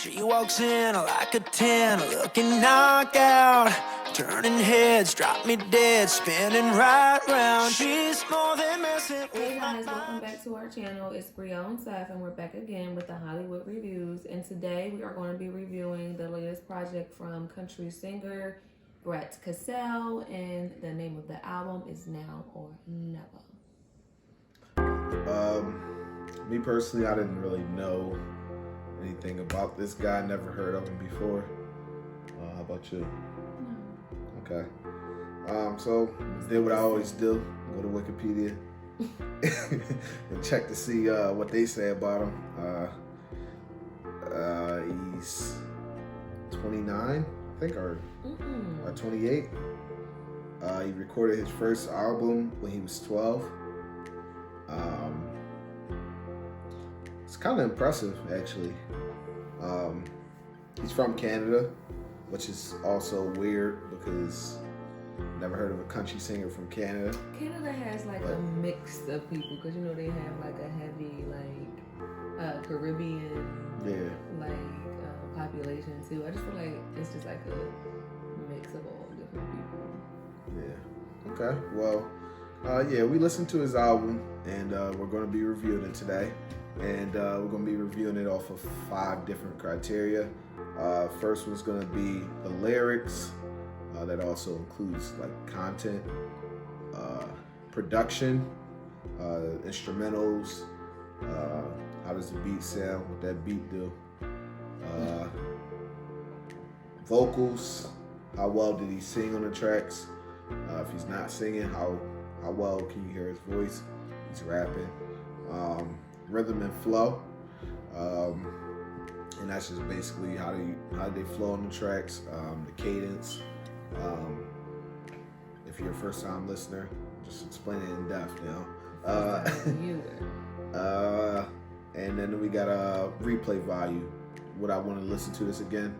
She walks in like a 10, looking knockout. Turning heads, drop me dead, spinning right round. She's more than messing. Hey guys, welcome back to our channel. It's Brielle and Seth, and we're back again with the Hollywood reviews. And today we are going to be reviewing the latest project from country singer Brett Kissel, and the name of the album is Now or Never. Me personally, I didn't really know anything about this guy. Never heard of him before. How about you? No. Okay. So did what I always do: go to Wikipedia and check to see what they say about him. He's 29, I think, or 28. He recorded his first album when he was 12. It's kind of impressive, actually. He's from Canada, which is also weird because I've never heard of a country singer from Canada. Canada has like a mix of people because they have like a heavy Caribbean population too. I just feel like it's just like a mix of all different people. Yeah. Okay. Well, we listened to his album, and we're going to be reviewing it today. And we're going to be reviewing it off of 5 different criteria. First one's going to be the lyrics. That also includes like content, production, instrumentals, how does the beat sound, what that beat do, vocals, how well did he sing on the tracks, if he's not singing, how well can you hear his voice, he's rapping, rhythm and flow, and that's just basically how they flow on the tracks, the cadence. If you're a first-time listener, just explain it in depth now. And then we got a replay value. Would I want to listen to this again?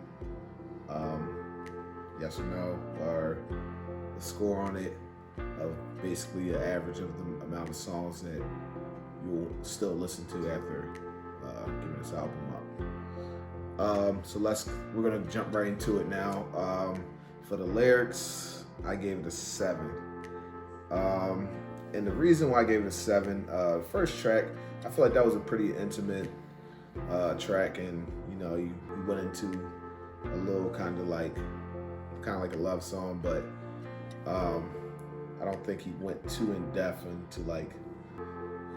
Yes or no, or the score on it of basically an average of the amount of songs that you'll still listen to after giving this album up. So we're gonna jump right into it now. For the lyrics, I gave it a 7. And the reason why I gave it a 7, first track, I feel like that was a pretty intimate track, and you went into a little kind of like a love song, but I don't think he went too in depth into like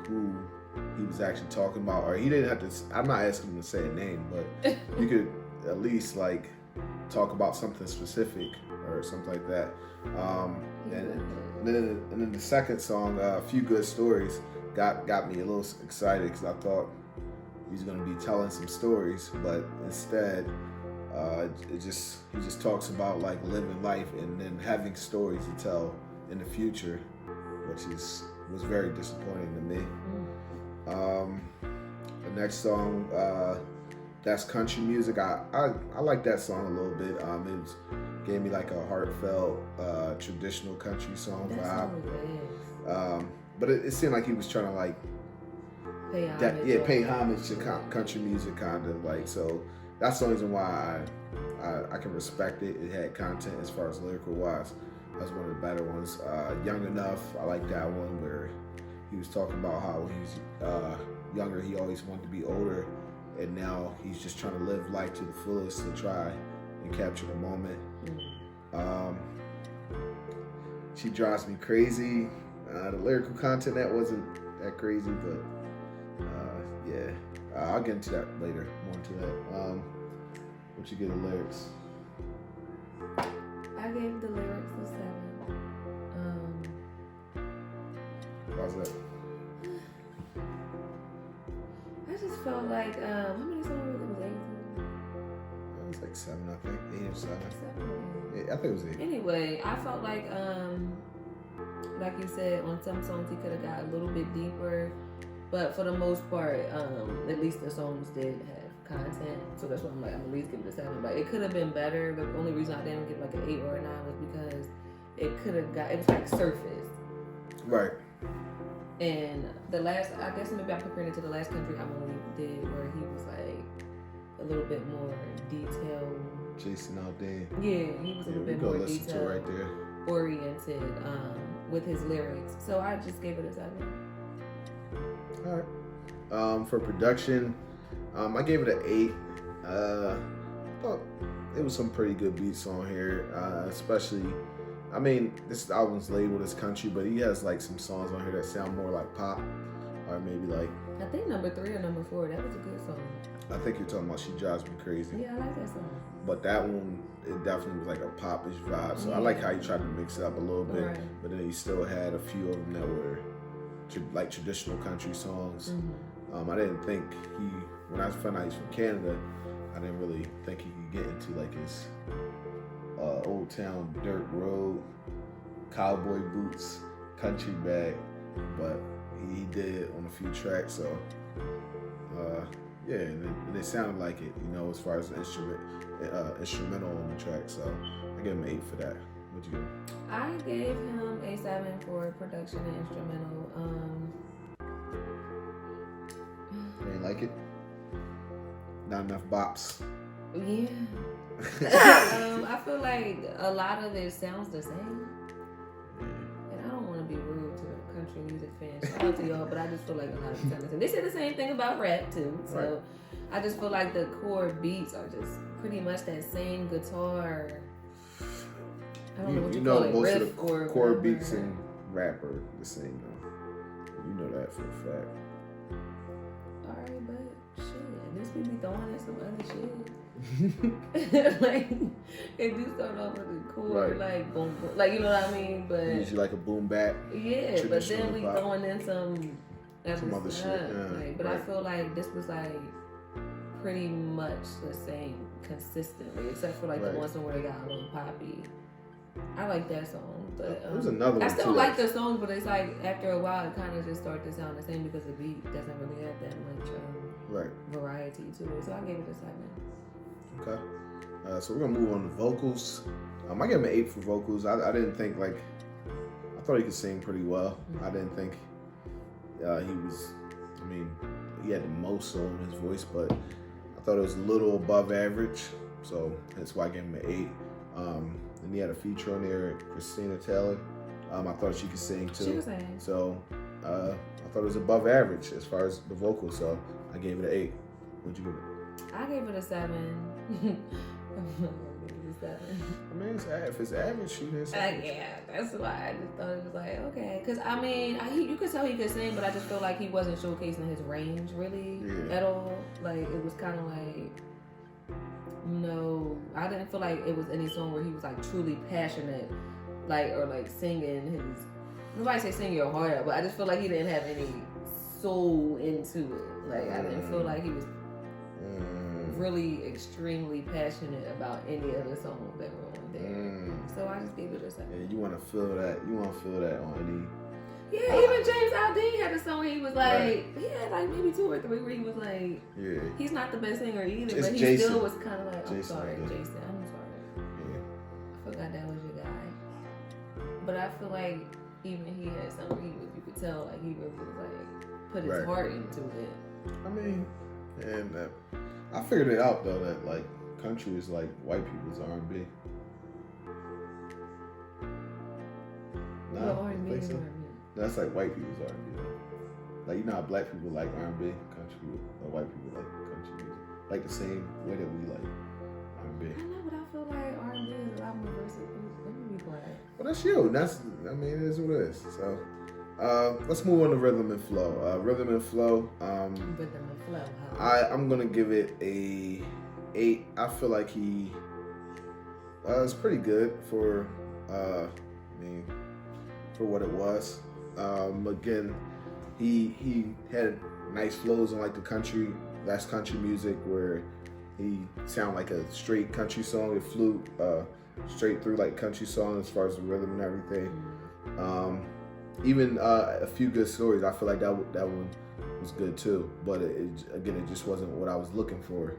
who he was actually talking about, or he didn't have to. I'm not asking him to say a name, but you could at least like talk about something specific or something like that. And then the second song, "A Few Good Stories," got me a little excited because I thought he was going to be telling some stories, but instead, he just talks about like living life and then having stories to tell in the future, which was very disappointing to me. The next song, that's country music. I like that song a little bit. It gave me like a heartfelt traditional country song vibe. But it seemed like he was trying to like pay homage to country music, kind of like. So that's the reason why I can respect it. It had content as far as lyrical wise. That's one of the better ones. Young Enough, I like that one where he was talking about how when he was younger, he always wanted to be older, and now he's just trying to live life to the fullest to try and capture the moment. She Drives Me Crazy. The lyrical content, that wasn't that crazy, but I'll get into that later, more into that. What you get the lyrics? I gave the lyrics a 7. How's that? I just felt like, how many songs was it? It was like 7, I think. 8 or 7. 7. Yeah, I think it was 8. Anyway, I felt like you said, on some songs he could have got a little bit deeper, but for the most part, at least the songs did have content, so that's why I'm like, I'm at least give it a 7. But it could have been better. The only reason I didn't give like an 8 or a 9 was because it was like surface. Right. And the last, I guess maybe I'm comparing it to the last country album we did, where he was like a little bit more detailed. Jason Aldean. Yeah, he was a little bit go more listen to detail right there. oriented with his lyrics. So I just gave it a 7. All right. For production, I gave it an 8. Thought it was some pretty good beats on here, especially. I mean, this album's labeled as country, but he has like some songs on here that sound more like pop, or maybe like. I think number 3 or number 4. That was a good song. I think you're talking about "She Drives Me Crazy." Yeah, I like that song. But that one, it definitely was like a popish vibe. So I like how he tried to mix it up a little bit, Right. but then he still had a few of them that were like traditional country songs. Mm-hmm. I didn't think when I found out he's from Canada, I didn't really think he could get into like his old town dirt road, cowboy boots, country bag, but he did on a few tracks. So yeah, and it sounded like it, as far as the instrumental on the track. So I give him an 8 for that. What'd you give him? I gave him a 7 for production and instrumental. You ain't like it? Not enough bops. Yeah. I feel like a lot of it sounds the same. And I don't want to be rude to country music fans. Shout out to y'all, but I just feel like a lot of it sounds the same. They say the same thing about rap too. So Right. I just feel like the core beats are just pretty much that same guitar. I don't know what you call it, most riff of the or core whatever. beats and rap are the same though. You know that for a fact. Alright, but shit, at least we be throwing in some other shit. Like, it do start off with a chord, Right. like boom, boom, like, you know what I mean? But Usually like a boom bap. yeah, but traditional then we hip-hop. throwing in some other stuff. shit, yeah, Like, but I right. feel like this was like pretty much the same consistently, except for like Right. the one song where they got a little poppy. I like that song, but There's another I one still too. like the songs, but it's like after a while it kind of just starts to sound the same because the beat doesn't really have that much Right. variety to it. So I gave it a 7. Okay. So we're gonna move on to vocals. I gave him an 8 for vocals. I didn't think I thought he could sing pretty well. Mm-hmm. I didn't think he was. I mean, he had the most soul in his voice, but I thought it was a little above average. So that's why I gave him an 8. And he had a feature on there, Christina Taylor. I thought she could sing too. She was saying. So I thought it was above average as far as the vocals. So I gave it an 8. What'd you give it? I gave it a 7. I'm not gonna give it a 7. I mean, if it's average, you can say. Yeah, that's why I just thought it was like, okay. Because, I mean, you could tell he could sing, but I just feel like he wasn't showcasing his range really at all. Like, it was kind of like, no, I didn't feel like it was any song where he was like truly passionate, like, or like singing his, nobody say sing your heart out, but I just feel like he didn't have any soul into it. Like, I didn't feel like he was really extremely passionate about any of the songs that were on there. So I just gave it a 7. Yeah, you want to feel that. You want to feel that on any. Yeah, even James Aldean had a song where he was like, he had like maybe 2 or 3 where he was like, Yeah. he's not the best singer either, It's but he Jason. still was kind of like, I'm Jason sorry, Aldean. Jason, I'm sorry. Yeah. I forgot that was your guy. But I feel like even he had some where you could tell like he really was like, put his Right. heart into it. I mean, and I figured it out though that like country is like white people's R&B. No, Well, you R&B think is so? R&B. That's like white people's R&B though. Like, you know how black people like R&B, country people, or white people like country music. Like the same way that we like R&B. I know, but I feel like R&B is a lot more versatile. Let me be quiet. Well, that's you. I mean, it is what it is. So, let's move on to rhythm and flow. Rhythm and flow. Rhythm and flow. Huh? I'm gonna give it a 8. I feel like he it's pretty good for for what it was. Again, he had nice flows on like the country music where he sounded like a straight country song. It flew straight through like country song as far as the rhythm and everything. Even a few good stories. I feel like that one was good too, but it just wasn't what I was looking for.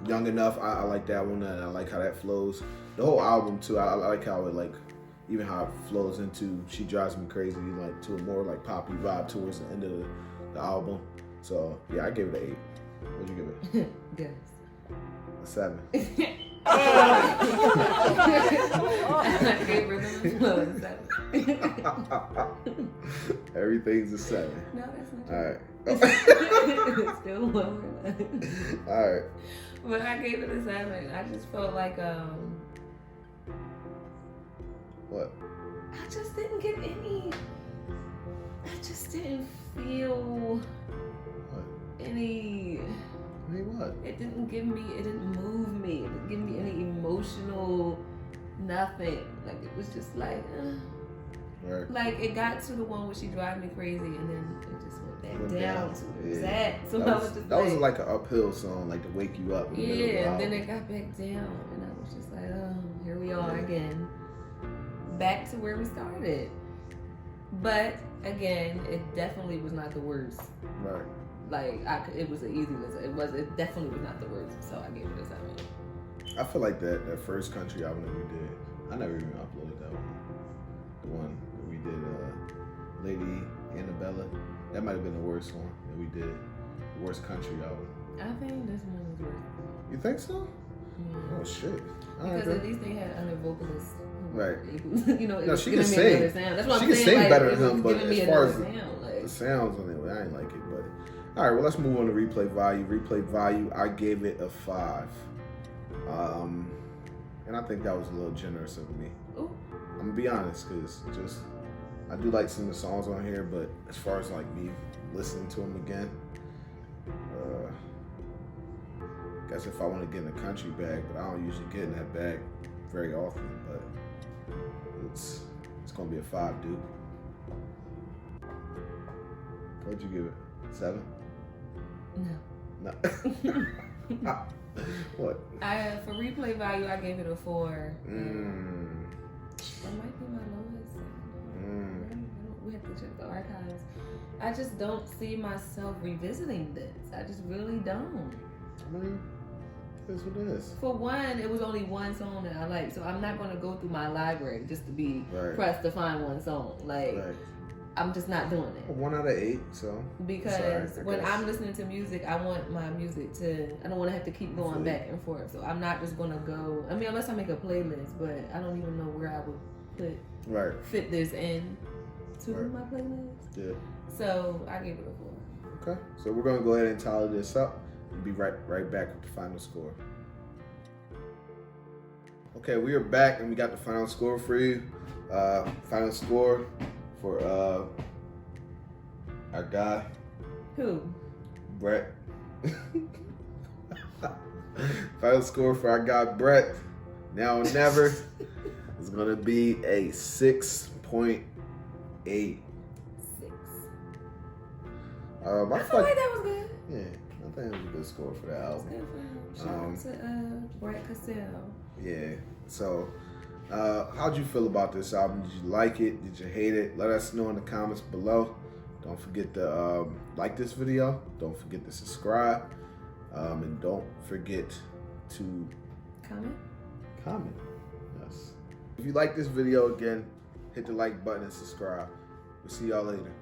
Young Enough, I like that one, and I like how that flows. The whole album too, I like how it even how it flows into She Drives Me Crazy, like to a more like poppy vibe towards the end of the album. So yeah, I gave it an What'd you give it? Guess. A 7. I gave her the flow a 7. Everything's a 7. No, that's not All true. right. It's still lower. All right. But I gave it a 7. I just felt like What? I just didn't get any. I just didn't feel What? any. I mean, what? It didn't give me. It didn't move me. It didn't give me any emotional. Nothing. Like it was just like. Right. Like it got to the one where she drive me crazy, and then it just went back Went down down. to where it was Yeah. at. So That I was, was just that was like an uphill song, like to wake you up. In the middle of the yeah, and then album. it got back down, and I was just like, oh, here we are Yeah. again, back to where we started. But again, it definitely was not the worst. Right. Like it was an easy listen. It definitely was not the worst. So I gave it a 7. I feel like that first country album that we did, I never even uploaded that one. The one that we did, Lady Annabella. That might have been the worst one that we did. The worst country album. I think this one was worse. You think so? Yeah. Oh shit. All Because right, at least they had other vocalists. Right. You know, it No, was she giving can me sing. another sound. That's what She I'm can saying. sing like, better it than was him, but giving me as far another as sound, like, the sounds on it, I ain't like it, but all right. Well, let's move on to replay value. Replay value, I gave it a 5. And I think that was a little generous of me. ooh. I'm gonna be honest, cause just I do like some of the songs on here, but as far as like me listening to them again, guess if I want to get in a country bag, but I don't usually get in that bag very often. But it's gonna be a 5, dude. What'd you give it? 7? No. No. What? For replay value, I gave it a 4. Mm. That might be my lowest. We have to check the archives. I just don't see myself revisiting this. I just really don't. I mean, it is what it is. For one, it was only one song that I liked, so I'm not going to go through my library just to be Right. pressed to find one song. Like, Right. I'm just not doing it. 1 out of 8, so. Because Sorry, I when guess. I'm listening to music, I want my music to, I don't want to have to keep going Absolutely. back and forth. So I'm not just going to go, I mean, unless I make a playlist, but I don't even know where I would fit this in to Right. my playlist. Yeah. So I gave it a 4. Okay. So we're gonna go ahead and tally this up and be right back with the final score. Okay, we are back and we got the final score for you. Final score for our guy, Who? Brett. Final score for our guy, Brett. Now or never is gonna be a 6.8. 6. I I feel feel like that was good. yeah, I think it was a good score for that That was album. good for him. Shout out to Brett Kissel. Yeah. So, how'd you feel about this album? Did you like it? Did you hate it? Let us know in the comments below. Don't forget to like this video. Don't forget to subscribe. And don't forget to comment. Yes. If you like this video, again, hit the like button and subscribe. We'll see y'all later.